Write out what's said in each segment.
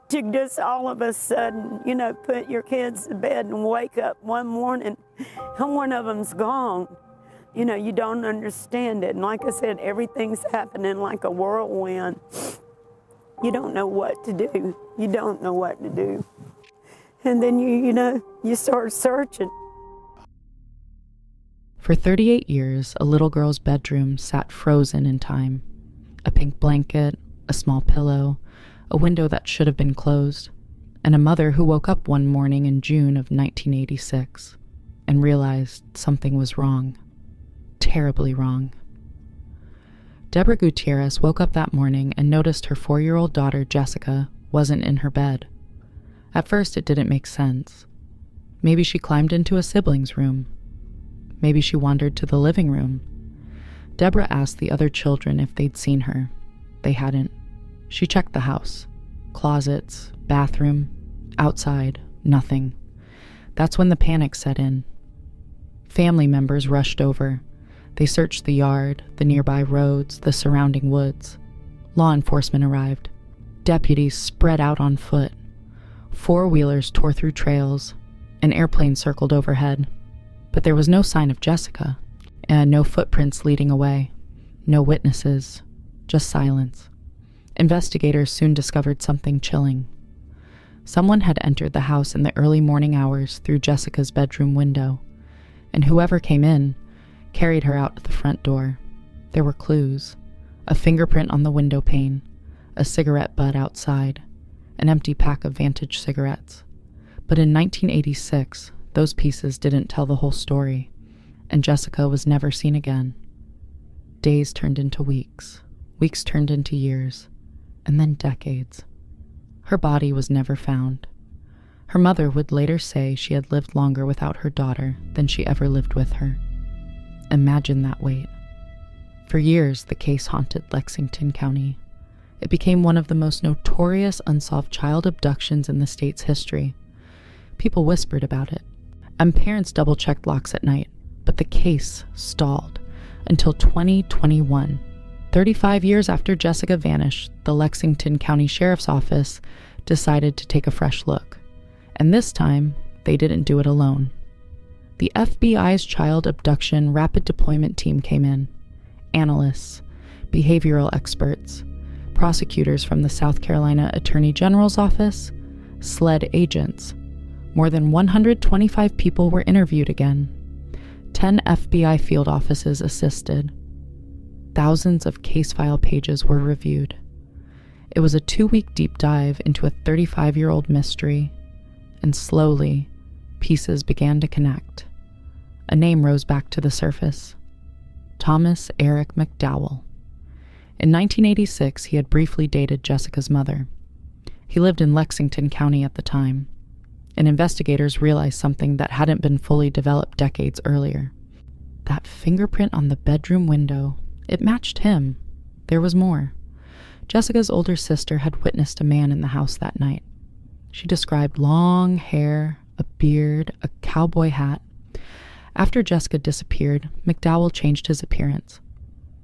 to just all of a sudden, put your kids to bed and wake up one morning and one of them's gone. You don't understand it. And like I said, everything's happening like a whirlwind. You don't know what to do. You don't know what to do. And then you start searching. For 38 years, a little girl's bedroom sat frozen in time. A pink blanket, a small pillow, a window that should have been closed, and a mother who woke up one morning in June of 1986 and realized something was wrong. Terribly wrong. Deborah Gutierrez woke up that morning and noticed her 4-year-old daughter, Jessica, wasn't in her bed. At first, it didn't make sense. Maybe she climbed into a sibling's room. Maybe she wandered to the living room. Deborah asked the other children if they'd seen her. They hadn't. She checked the house. Closets, bathroom, outside, nothing. That's when the panic set in. Family members rushed over. They searched the yard, the nearby roads, the surrounding woods. Law enforcement arrived. Deputies spread out on foot. 4-wheelers tore through trails. An airplane circled overhead. But there was no sign of Jessica, and no footprints leading away. No witnesses, just silence. Investigators soon discovered something chilling. Someone had entered the house in the early morning hours through Jessica's bedroom window, and whoever came in carried her out the front door. There were clues: a fingerprint on the window pane, a cigarette butt outside, an empty pack of Vantage cigarettes. But in 1986, those pieces didn't tell the whole story, and Jessica was never seen again. Days turned into weeks, weeks turned into years, and then decades. Her body was never found. Her mother would later say she had lived longer without her daughter than she ever lived with her. Imagine that wait. For years, the case haunted Lexington County. It became one of the most notorious unsolved child abductions in the state's history. People whispered about it, and parents double-checked locks at night, but the case stalled until 2021. 35 years after Jessica vanished, the Lexington County Sheriff's Office decided to take a fresh look. And this time, they didn't do it alone. The FBI's Child Abduction Rapid Deployment Team came in. Analysts, behavioral experts, prosecutors from the South Carolina Attorney General's Office, SLED agents. More than 125 people were interviewed again. 10 FBI field offices assisted. Thousands of case file pages were reviewed. It was a 2-week deep dive into a 35-year-old mystery, and slowly, pieces began to connect. A name rose back to the surface: Thomas Eric McDowell. In 1986, he had briefly dated Jessica's mother. He lived in Lexington County at the time, and investigators realized something that hadn't been fully developed decades earlier. That fingerprint on the bedroom window, it matched him. There was more. Jessica's older sister had witnessed a man in the house that night. She described long hair, a beard, a cowboy hat. After Jessica disappeared, McDowell changed his appearance.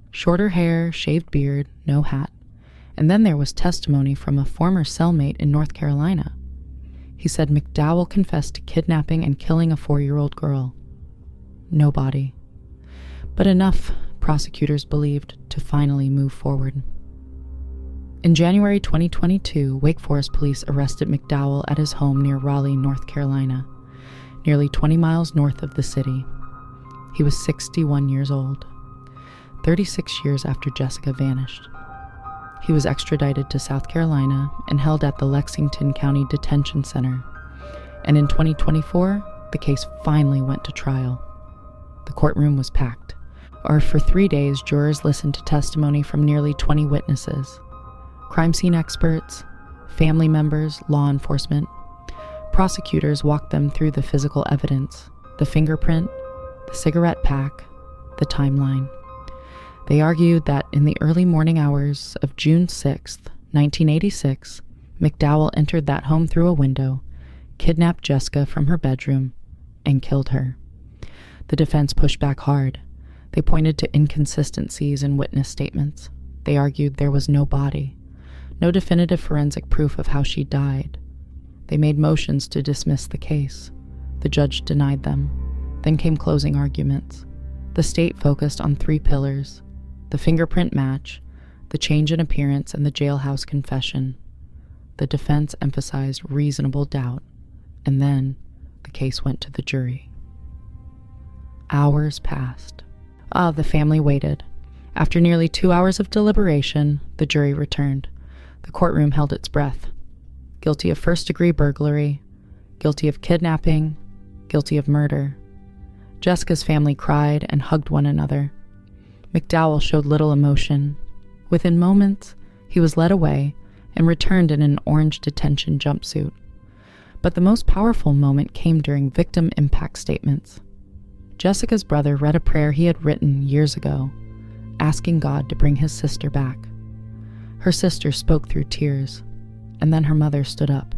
Shorter hair, shaved beard, no hat. And then there was testimony from a former cellmate in North Carolina. He said McDowell confessed to kidnapping and killing a 4-year-old girl. No body. But enough, prosecutors believed, to finally move forward. In January 2022, Wake Forest police arrested McDowell at his home near Raleigh, North Carolina, nearly 20 miles north of the city. He was 61 years old, 36 years after Jessica vanished. He was extradited to South Carolina and held at the Lexington County Detention Center. And in 2024, the case finally went to trial. The courtroom was packed. For 3 days, jurors listened to testimony from nearly 20 witnesses. Crime scene experts, family members, law enforcement. Prosecutors walked them through the physical evidence, the fingerprint, the cigarette pack, the timeline. They argued that in the early morning hours of June 6, 1986, McDowell entered that home through a window, kidnapped Jessica from her bedroom, and killed her. The defense pushed back hard. They pointed to inconsistencies in witness statements. They argued there was no body, no definitive forensic proof of how she died. They made motions to dismiss the case. The judge denied them. Then came closing arguments. The state focused on 3 pillars: the fingerprint match, the change in appearance, and the jailhouse confession. The defense emphasized reasonable doubt, and then the case went to the jury. Hours passed. The family waited. After nearly 2 hours of deliberation, the jury returned. The courtroom held its breath. Guilty of first-degree burglary, guilty of kidnapping, guilty of murder. Jessica's family cried and hugged one another. McDowell showed little emotion. Within moments, he was led away and returned in an orange detention jumpsuit. But the most powerful moment came during victim impact statements. Jessica's brother read a prayer he had written years ago, asking God to bring his sister back. Her sister spoke through tears, and then her mother stood up.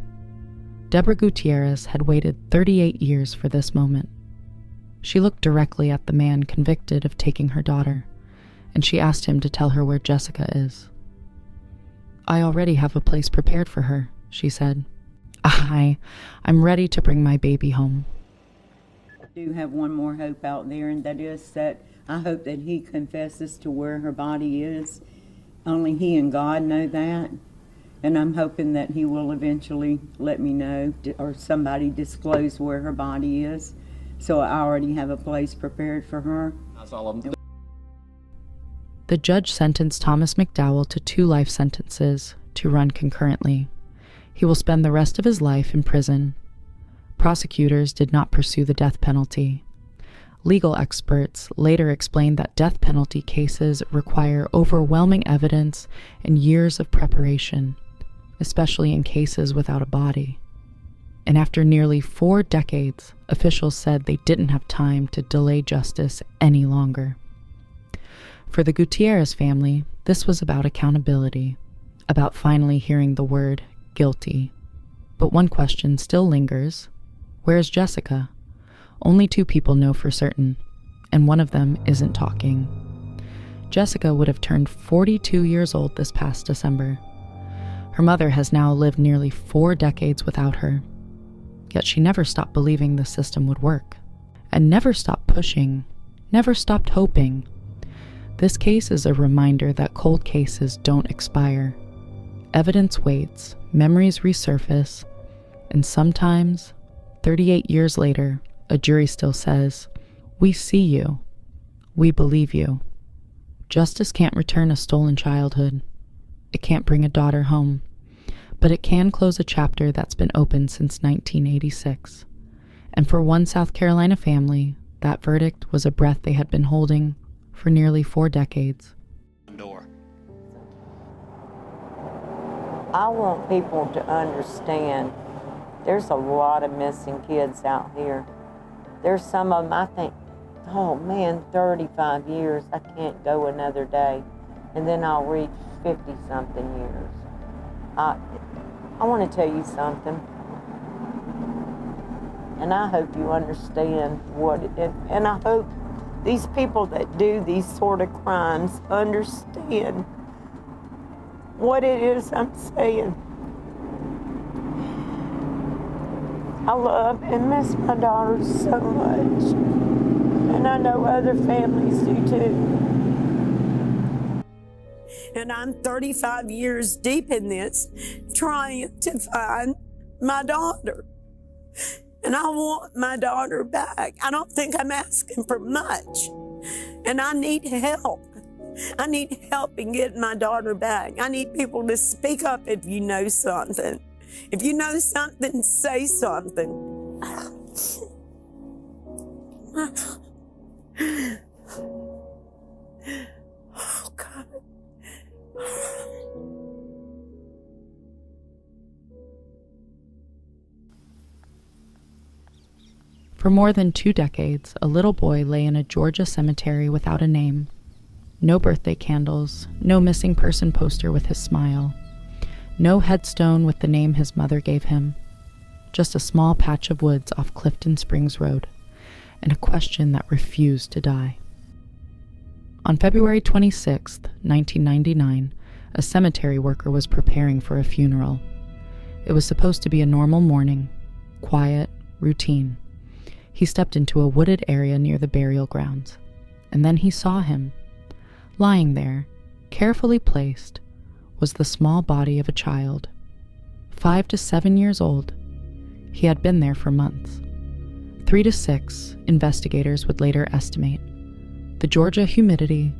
Deborah Gutierrez had waited 38 years for this moment. She looked directly at the man convicted of taking her daughter, and she asked him to tell her where Jessica is. "I already have a place prepared for her," she said. I'm ready to bring my baby home." I do have one more hope out there, and that is that I hope that he confesses to where her body is. Only he and God know that. And I'm hoping that he will eventually let me know, or somebody disclose where her body is. So I already have a place prepared for her. That's all I'm doing. The judge sentenced Thomas McDowell to 2 life sentences to run concurrently. He will spend the rest of his life in prison. Prosecutors did not pursue the death penalty. Legal experts later explained that death penalty cases require overwhelming evidence and years of preparation, especially in cases without a body. And after nearly 4 decades, officials said they didn't have time to delay justice any longer. For the Gutierrez family, this was about accountability, about finally hearing the word guilty. But one question still lingers. Where is Jessica? Only 2 people know for certain, and one of them isn't talking. Jessica would have turned 42 years old this past December. Her mother has now lived nearly 4 decades without her. Yet she never stopped believing the system would work, and never stopped pushing, never stopped hoping. This case is a reminder that cold cases don't expire. Evidence waits, memories resurface, and sometimes, 38 years later, a jury still says, "We see you. We believe you." Justice can't return a stolen childhood. It can't bring a daughter home. But it can close a chapter that's been open since 1986. And for one South Carolina family, that verdict was a breath they had been holding for nearly 4 decades. I want people to understand there's a lot of missing kids out here. There's some of them I think, oh man, 35 years, I can't go another day. And then I'll reach 50-something years. I want to tell you something. And I hope you understand what it is. And I hope these people that do these sort of crimes understand what it is I'm saying. I love and miss my daughter so much. And I know other families do too. And I'm 35 years deep in this, trying to find my daughter. And I want my daughter back. I don't think I'm asking for much. And I need help. I need help in getting my daughter back. I need people to speak up if you know something. If you know something, say something. Oh, God. For more than 2 decades, a little boy lay in a Georgia cemetery without a name. No birthday candles, no missing person poster with his smile, no headstone with the name his mother gave him, just a small patch of woods off Clifton Springs Road, and a question that refused to die. On February 26, 1999, A cemetery worker was preparing for a funeral. It was supposed to be a normal morning, quiet, routine. He stepped into a wooded area near the burial grounds, and then he saw him. Lying there, carefully placed, was the small body of a child, 5 to 7 years old. He had been there for months. 3 to 6, investigators would later estimate. The Georgia humidity,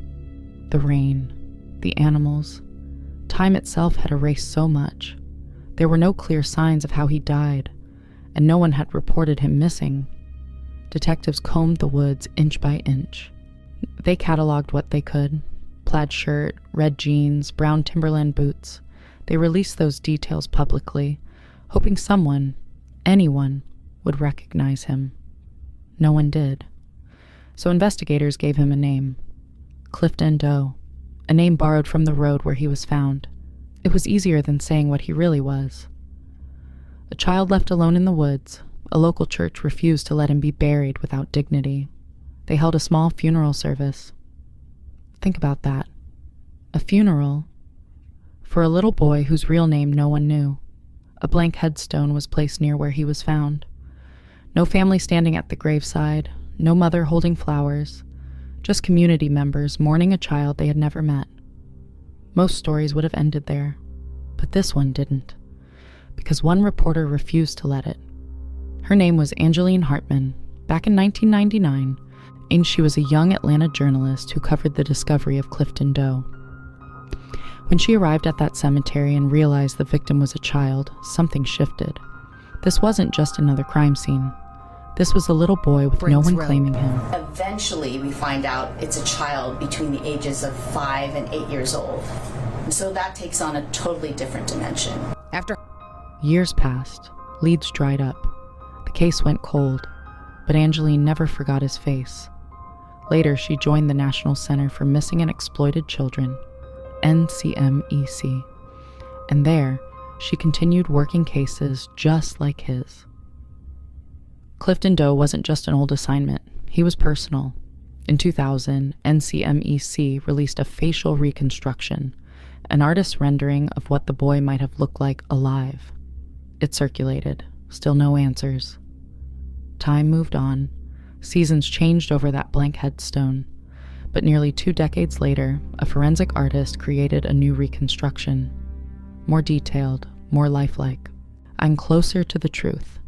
the rain, the animals, time itself had erased so much. There were no clear signs of how he died, and no one had reported him missing. Detectives combed the woods inch by inch. They cataloged what they could: plaid shirt, red jeans, brown Timberland boots. They released those details publicly, hoping someone, anyone, would recognize him. No one did. So investigators gave him a name: Clifton Doe, a name borrowed from the road where he was found. It was easier than saying what he really was. A child left alone in the woods, a local church refused to let him be buried without dignity. They held a small funeral service. Think about that. A funeral for a little boy whose real name no one knew. A blank headstone was placed near where he was found. No family standing at the graveside, no mother holding flowers, just community members mourning a child they had never met. Most stories would have ended there, but this one didn't, because one reporter refused to let it. Her name was Angeline Hartman. Back in 1999, and she was a young Atlanta journalist who covered the discovery of Clifton Doe. When she arrived at that cemetery and realized the victim was a child, something shifted. This wasn't just another crime scene. This was a little boy with no one claiming him. Eventually, we find out it's a child between the ages of 5 and 8 years old. And so that takes on a totally different dimension. Years passed. Leads dried up. The case went cold, but Angeline never forgot his face. Later, she joined the National Center for Missing and Exploited Children, NCMEC. And there, she continued working cases just like his. Clifton Doe wasn't just an old assignment. He was personal. In 2000, NCMEC released a facial reconstruction, an artist's rendering of what the boy might have looked like alive. It circulated. Still no answers. Time moved on. Seasons changed over that blank headstone. But nearly 2 decades later, a forensic artist created a new reconstruction. More detailed, more lifelike. I'm closer to the truth.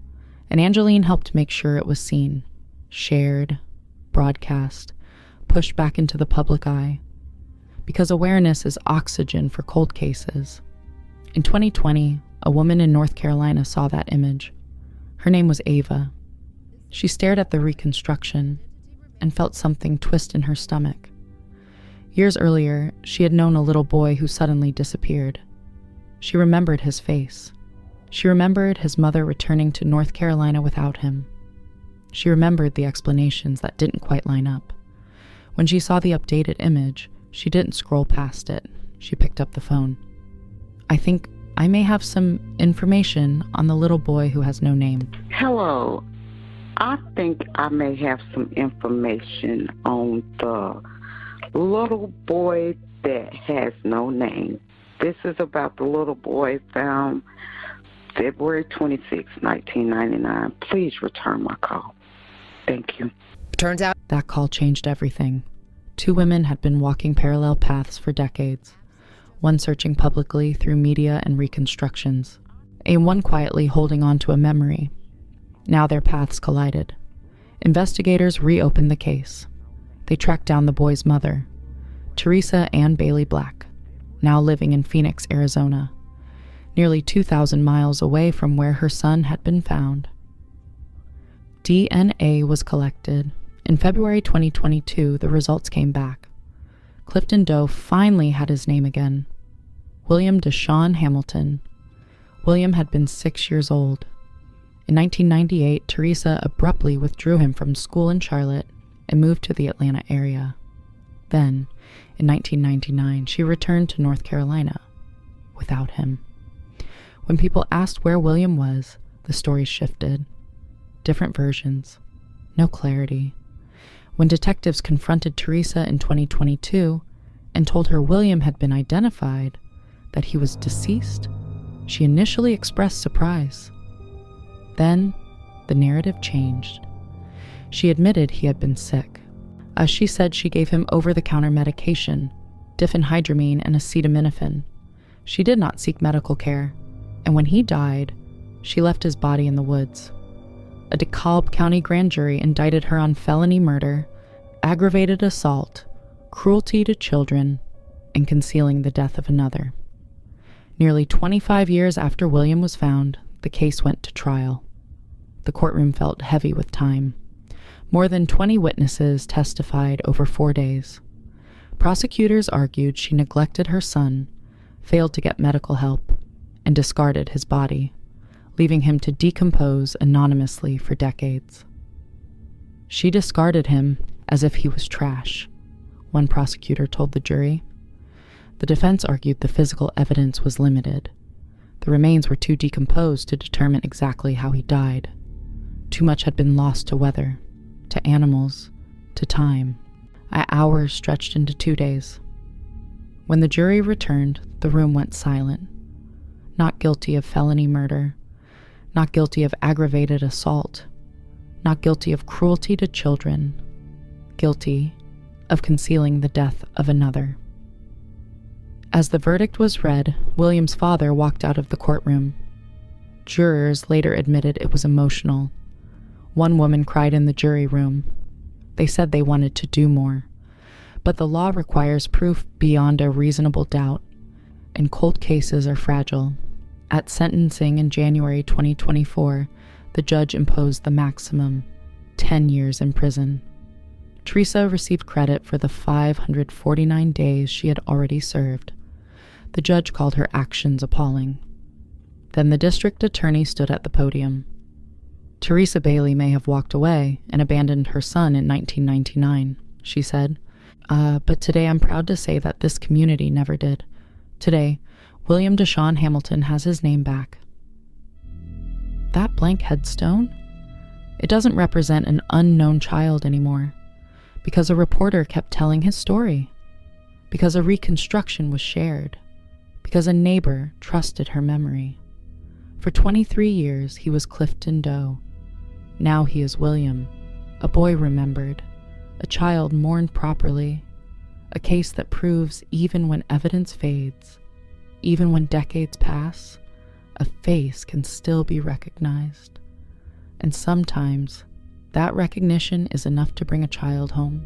And Angeline helped make sure it was seen, shared, broadcast, pushed back into the public eye. Because awareness is oxygen for cold cases. In 2020, a woman in North Carolina saw that image. Her name was Ava. She stared at the reconstruction and felt something twist in her stomach. Years earlier, she had known a little boy who suddenly disappeared. She remembered his face. She remembered his mother returning to North Carolina without him. She remembered the explanations that didn't quite line up. When she saw the updated image, she didn't scroll past it. She picked up the phone. I think I may have some information on the little boy who has no name. Hello. I think I may have some information on the little boy that has no name. This is about the little boy found February 26, 1999. Please return my call. Thank you. Turns out that call changed everything. 2 women had been walking parallel paths for decades, one searching publicly through media and reconstructions, and one quietly holding on to a memory. Now their paths collided. Investigators reopened the case. They tracked down the boy's mother, Teresa Ann Bailey Black, now living in Phoenix, Arizona, nearly 2,000 miles away from where her son had been found. DNA was collected. In February 2022, the results came back. Clifton Doe finally had his name again. William DaShawn Hamilton. William had been 6 years old. In 1998, Teresa abruptly withdrew him from school in Charlotte and moved to the Atlanta area. Then, in 1999, she returned to North Carolina without him. When people asked where William was, the story shifted. Different versions. No clarity. When detectives confronted Teresa in 2022 and told her William had been identified, that he was deceased, she initially expressed surprise. Then, the narrative changed. She admitted he had been sick. As she said, she gave him over-the-counter medication, diphenhydramine and acetaminophen. She did not seek medical care, and when he died, she left his body in the woods. A DeKalb County grand jury indicted her on felony murder, aggravated assault, cruelty to children, and concealing the death of another. Nearly 25 years after William was found, the case went to trial. The courtroom felt heavy with time. More than 20 witnesses testified over 4 days. Prosecutors argued she neglected her son, failed to get medical help, and discarded his body, leaving him to decompose anonymously for decades. She discarded him as if he was trash, one prosecutor told the jury. The defense argued the physical evidence was limited. The remains were too decomposed to determine exactly how he died. Too much had been lost to weather, to animals, to time. Hours stretched into 2 days. When the jury returned, the room went silent. Not guilty of felony murder, not guilty of aggravated assault, not guilty of cruelty to children, guilty of concealing the death of another. As the verdict was read, William's father walked out of the courtroom. Jurors later admitted it was emotional. One woman cried in the jury room. They said they wanted to do more. But the law requires proof beyond a reasonable doubt, and cold cases are fragile. At sentencing in January 2024, the judge imposed the maximum, 10 years in prison. Teresa received credit for the 549 days she had already served. The judge called her actions appalling. Then the district attorney stood at the podium. Teresa Bailey may have walked away and abandoned her son in 1999, she said. But today I'm proud to say that this community never did. Today, William DaShawn Hamilton has his name back. That blank headstone? It doesn't represent an unknown child anymore, because a reporter kept telling his story, because a reconstruction was shared, because a neighbor trusted her memory. For 23 years, he was Clifton Doe. Now he is William, a boy remembered, a child mourned properly, a case that proves even when evidence fades, even when decades pass, a face can still be recognized. And sometimes, that recognition is enough to bring a child home.